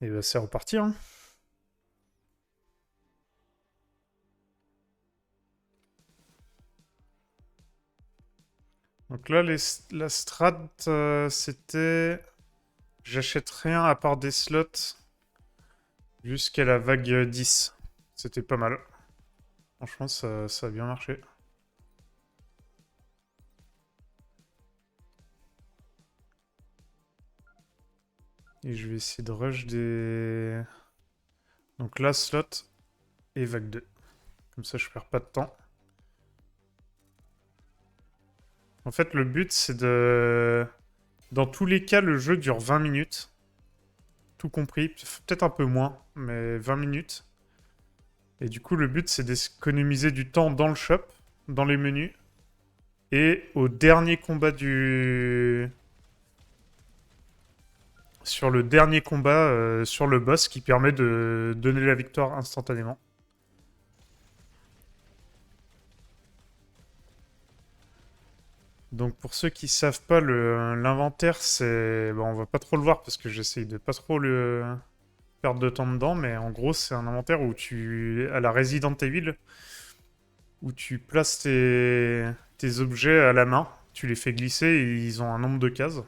Et bah, c'est reparti, hein. Donc là, la strat, c'était... J'achète rien à part des slots jusqu'à la vague 10. C'était pas mal. Franchement, ça a bien marché. Et je vais essayer de rush des... Donc là, slot et vague 2. Comme ça, je perds pas de temps. En fait, le but, c'est de... Dans tous les cas, le jeu dure 20 minutes. Tout compris. Peut-être un peu moins, mais 20 minutes. Et du coup, le but, c'est d'économiser du temps dans le shop, dans les menus, et au dernier combat du... Sur le dernier combat, sur le boss, qui permet de donner la victoire instantanément. Donc pour ceux qui savent pas, l'inventaire, c'est... Bon, on va pas trop le voir parce que j'essaye de pas trop le perdre de temps dedans, mais en gros, c'est un inventaire où tu... à la Resident Evil, où tu places tes objets à la main, tu les fais glisser et ils ont un nombre de cases.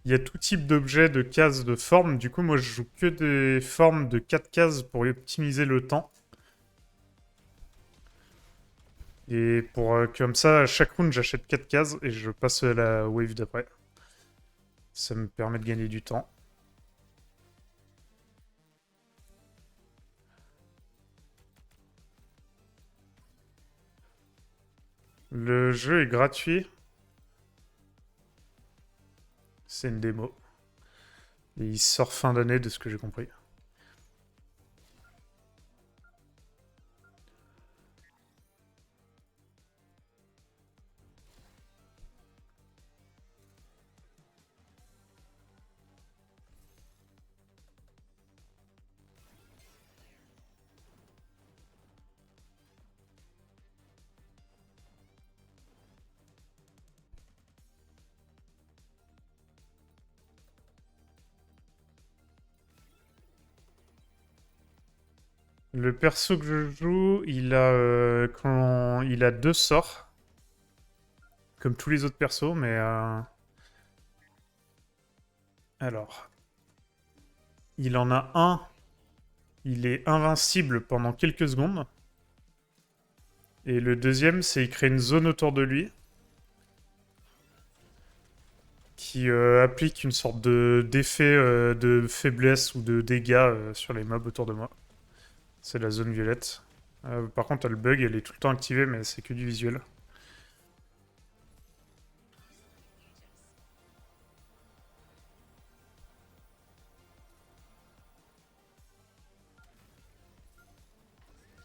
Il y a tout type d'objets, de cases, de formes. Du coup, moi, je joue que des formes de 4 cases pour optimiser le temps. Et pour comme ça, à chaque round, j'achète 4 cases et je passe à la wave d'après. Ça me permet de gagner du temps. Le jeu est gratuit. C'est une démo. Et il sort fin d'année, de ce que j'ai compris. Le perso que je joue, il a deux sorts, comme tous les autres persos, mais alors, il en a un, il est invincible pendant quelques secondes, et le deuxième, c'est il crée une zone autour de lui qui applique une sorte de d'effet de faiblesse ou de dégâts sur les mobs autour de moi. C'est la zone violette. Par contre, elle bug, elle est tout le temps activée, mais c'est que du visuel.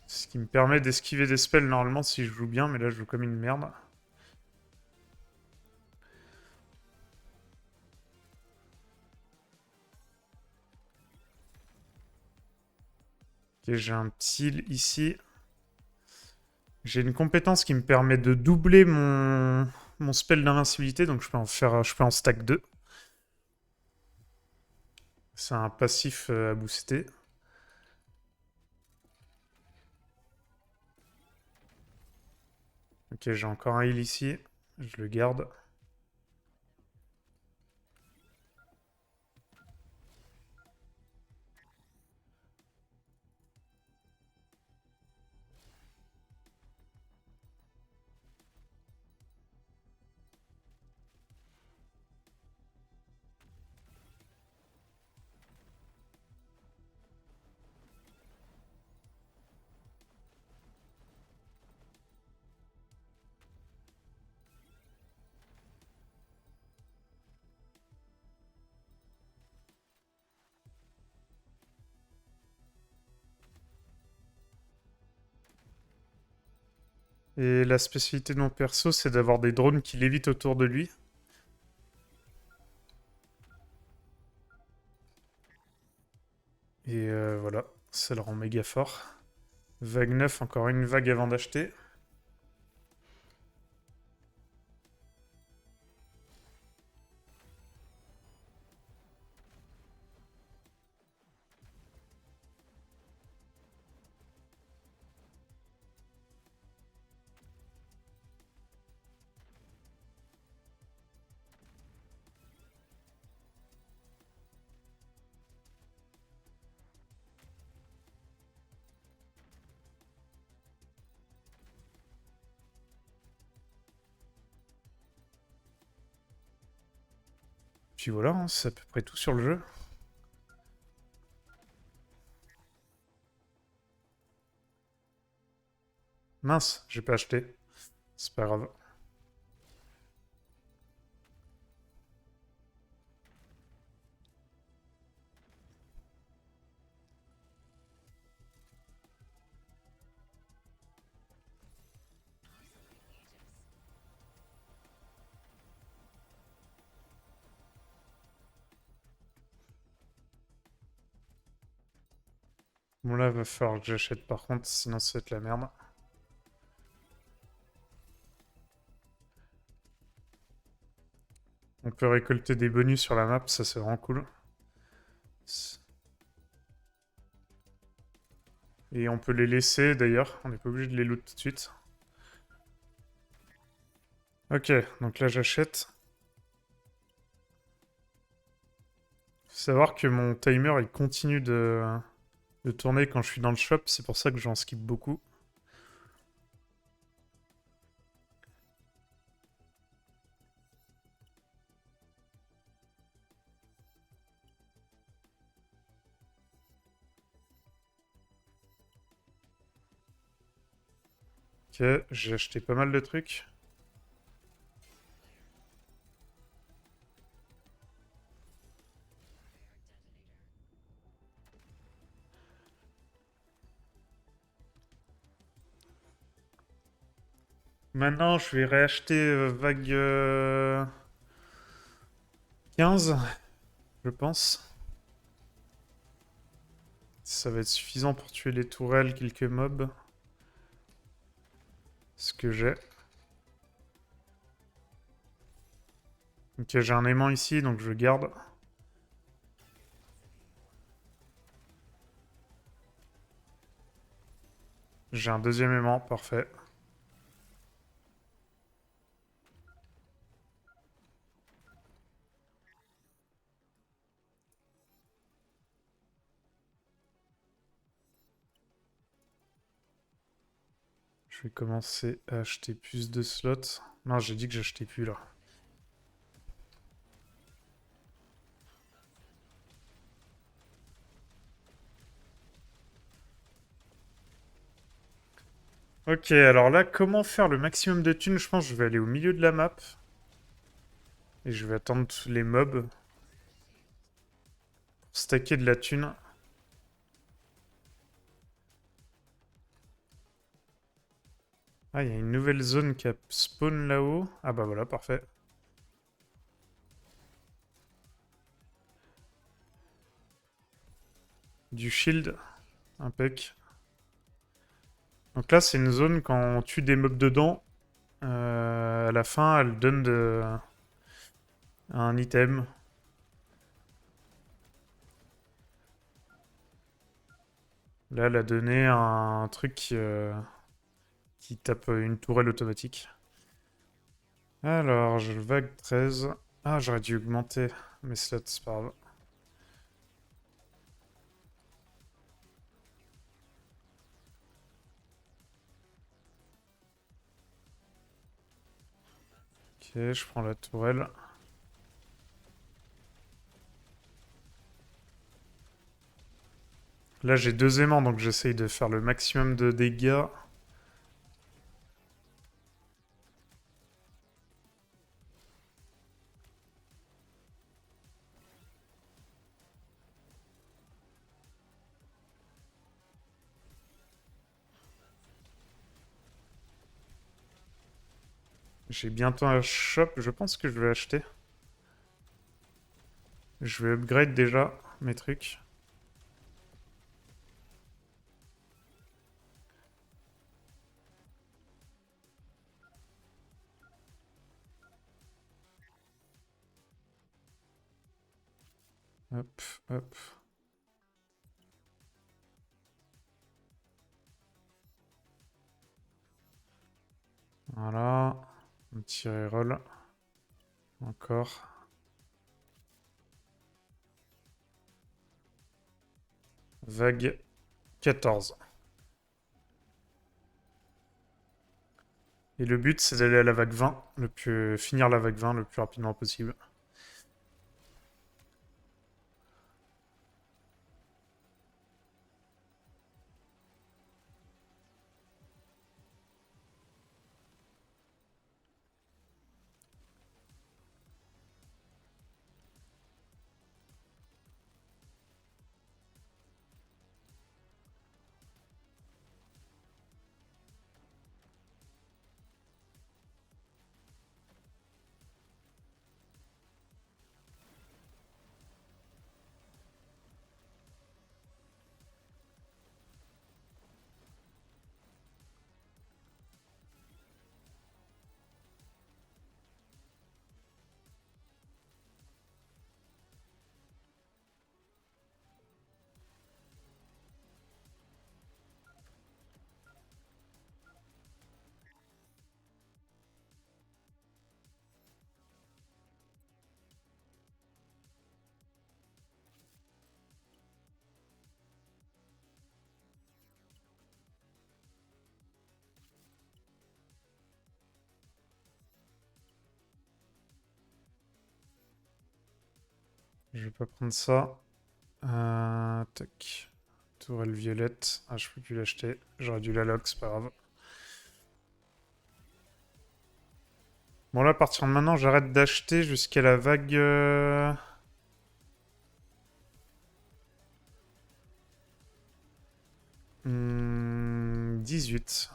Ce qui me permet d'esquiver des spells normalement si je joue bien, mais là je joue comme une merde. Ok, j'ai un petit ici. J'ai une compétence qui me permet de doubler mon spell d'invincibilité, donc je peux en stack 2. C'est un passif à booster. Ok, j'ai encore un heal ici. Je le garde. Et la spécialité de mon perso, c'est d'avoir des drones qui lévitent autour de lui. Et voilà, ça le rend méga fort. Vague 9, encore une vague avant d'acheter. puis voilà, hein, c'est à peu près tout sur le jeu. Mince, j'ai pas acheté. C'est pas grave. Bon là, va falloir que j'achète par contre, sinon ça va être la merde. On peut récolter des bonus sur la map, ça c'est vraiment cool. Et on peut les laisser d'ailleurs, on n'est pas obligé de les loot tout de suite. Ok, donc là j'achète. Faut savoir que mon timer il continue de tourner quand je suis dans le shop, c'est pour ça que j'en skip beaucoup. Ok, j'ai acheté pas mal de trucs. Maintenant, je vais réacheter vague 15, je pense. Ça va être suffisant pour tuer les tourelles, quelques mobs. Ce que j'ai. Ok, j'ai un aimant ici, donc je garde. J'ai un deuxième aimant, parfait. Je vais commencer à acheter plus de slots. Non, j'ai dit que j'achetais plus là. Ok, alors là, comment faire le maximum de thunes? Je pense que je vais aller au milieu de la map. Et je vais attendre tous les mobs pour stacker de la thune. Ah, il y a une nouvelle zone qui a spawn là-haut. Ah bah voilà, parfait. Du shield, impec. Donc là, c'est une zone quand on tue des mobs dedans. À la fin, elle donne un item. Là, elle a donné un truc qui tape une tourelle automatique. Alors, je vague 13. Ah, j'aurais dû augmenter mes slots, c'est pas grave. Ok, je prends la tourelle. Là, j'ai deux aimants, donc j'essaye de faire le maximum de dégâts. J'ai bientôt un shop, je pense que je vais acheter. Je vais upgrade déjà mes trucs. Hop, hop. Voilà. Un petit reroll. Encore. Vague 14. Et le but, c'est d'aller à la vague 20, finir la vague 20 le plus rapidement possible. Je vais pas prendre ça. Tac. Tourelle violette. Ah, je peux plus l'acheter. J'aurais dû la lock, c'est pas grave. Bon, là, à partir de maintenant, j'arrête d'acheter jusqu'à la vague... 18.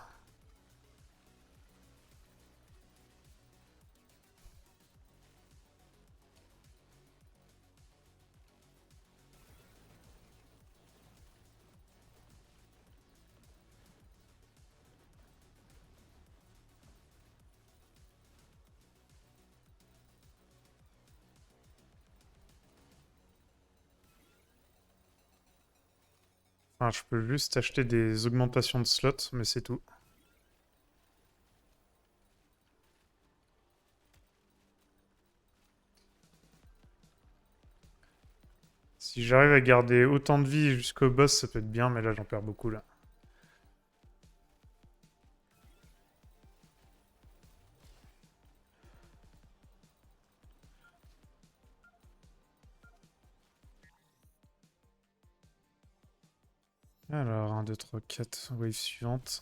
Enfin, je peux juste acheter des augmentations de slots, mais c'est tout. Si j'arrive à garder autant de vie jusqu'au boss, ça peut être bien, mais là, j'en perds beaucoup, là. Alors, 1, 2, 3, 4, wave suivante.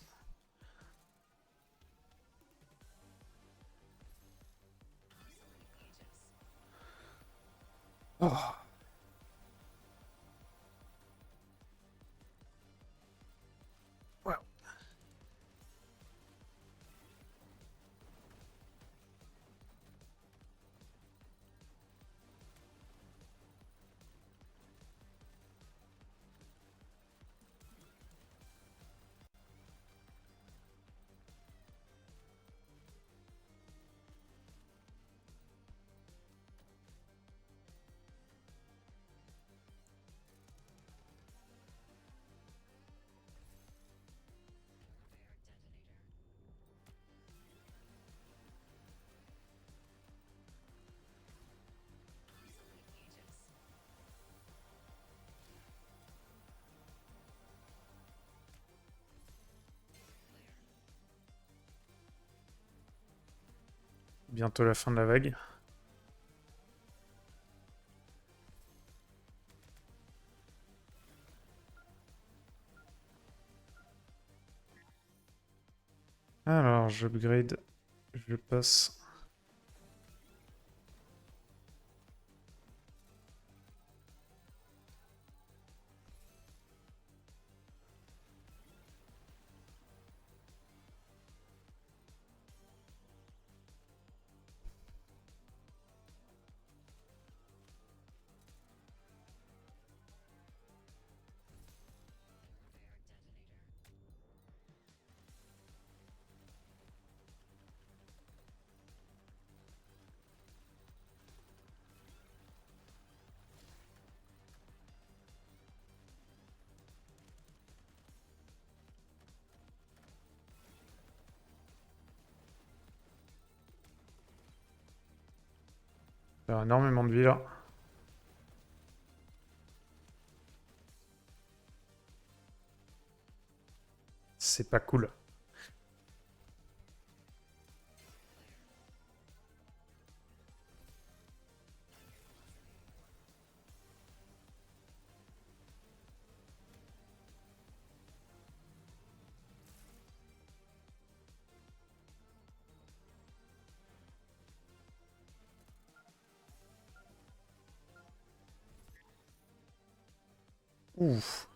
Oh. Ouais. Bientôt la fin de la vague. Alors, j'upgrade. Je passe. Il y a énormément de vie, là. C'est pas cool. Ouf.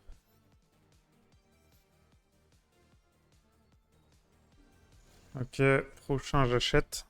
Ok, prochain, j'achète.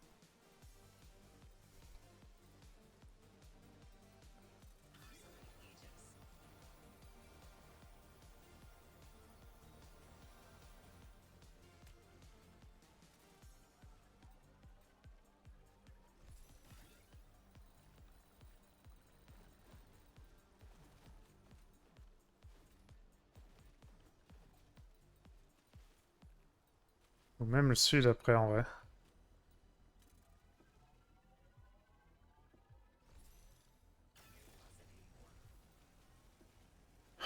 Ou même le sud après, en vrai.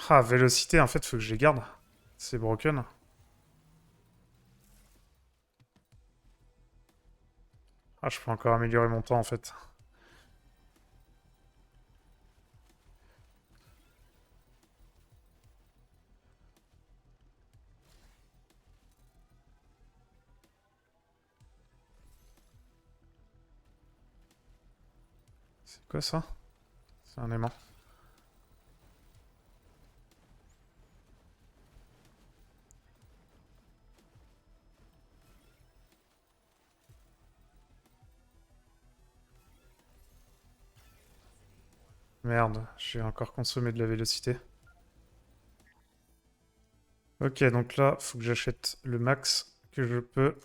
Ah, vélocité, en fait, faut que je les garde. C'est broken. Ah, je peux encore améliorer mon temps, en fait. C'est quoi ça? C'est un aimant. Merde, j'ai encore consommé de la vélocité. Ok, donc là, faut que j'achète le max que je peux.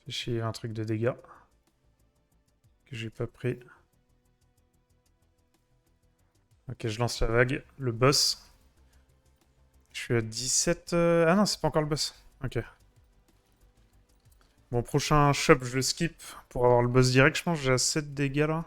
Fais chier, un truc de dégâts que j'ai pas pris. Ok, je lance la vague. Le boss. Je suis à 17... Ah non, c'est pas encore le boss. Ok. Bon, prochain shop, je le skip pour avoir le boss direct. Je pense que j'ai assez de dégâts là.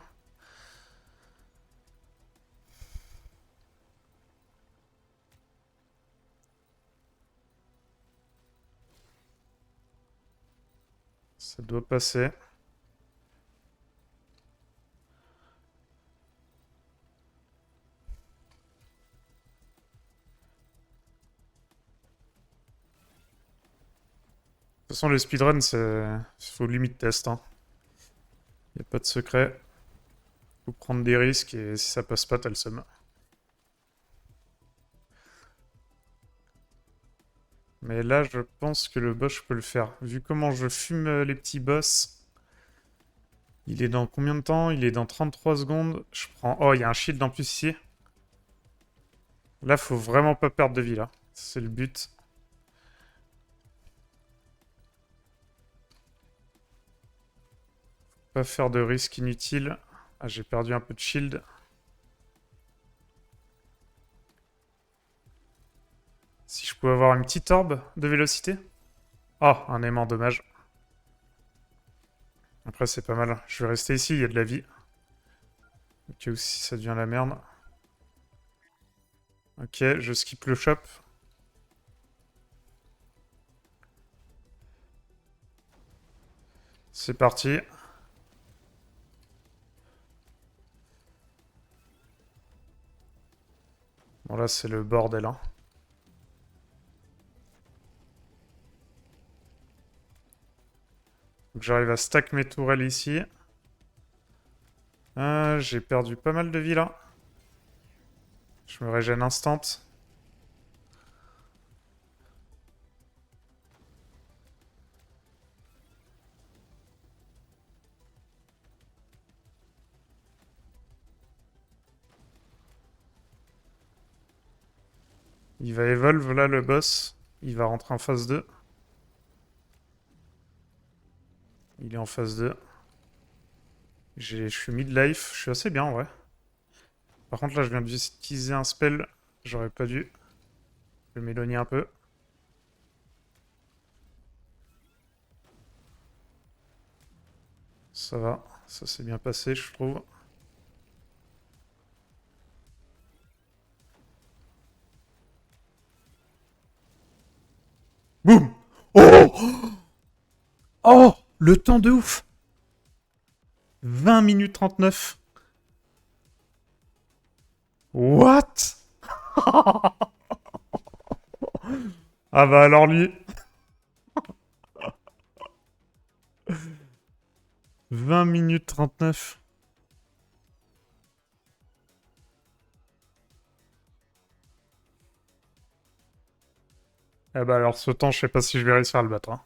Ça doit passer. De toute façon, les speedruns, c'est... faut limite test. Hein. Y a pas de secret. Faut prendre des risques et si ça passe pas, t'as le seum. Mais là, je pense que le boss, je peux le faire. Vu comment je fume les petits boss, il est dans combien de temps? Il est dans 33 secondes. Je prends... Oh, il y a un shield en plus ici. Là, faut vraiment pas perdre de vie, là. C'est le but. Pas faire de risques inutiles. Ah, j'ai perdu un peu de shield. Si je pouvais avoir une petite orbe de vélocité. Oh, un aimant, dommage. Après, c'est pas mal. Je vais rester ici, il y a de la vie. Ok, ou si ça devient la merde. Ok, je skip le shop. C'est parti. Bon, là, c'est le bordel, hein. Donc, j'arrive à stack mes tourelles ici. J'ai perdu pas mal de vie, là. Je me régène instant. Il va evolve, là, le boss. Il va rentrer en phase 2. Il est en phase 2. Je suis mid-life. Je suis assez bien, en vrai. Par contre, là, je viens d'utiliser un spell. J'aurais pas dû. Je vais m'éloigner un peu. Ça va. Ça s'est bien passé, je trouve. Boum! Oh! Oh! Le temps de ouf! 20 minutes 39. What? Ah bah alors lui... 20 minutes 39. Ah bah alors ce temps, je sais pas si je vais réussir à le battre. Hein.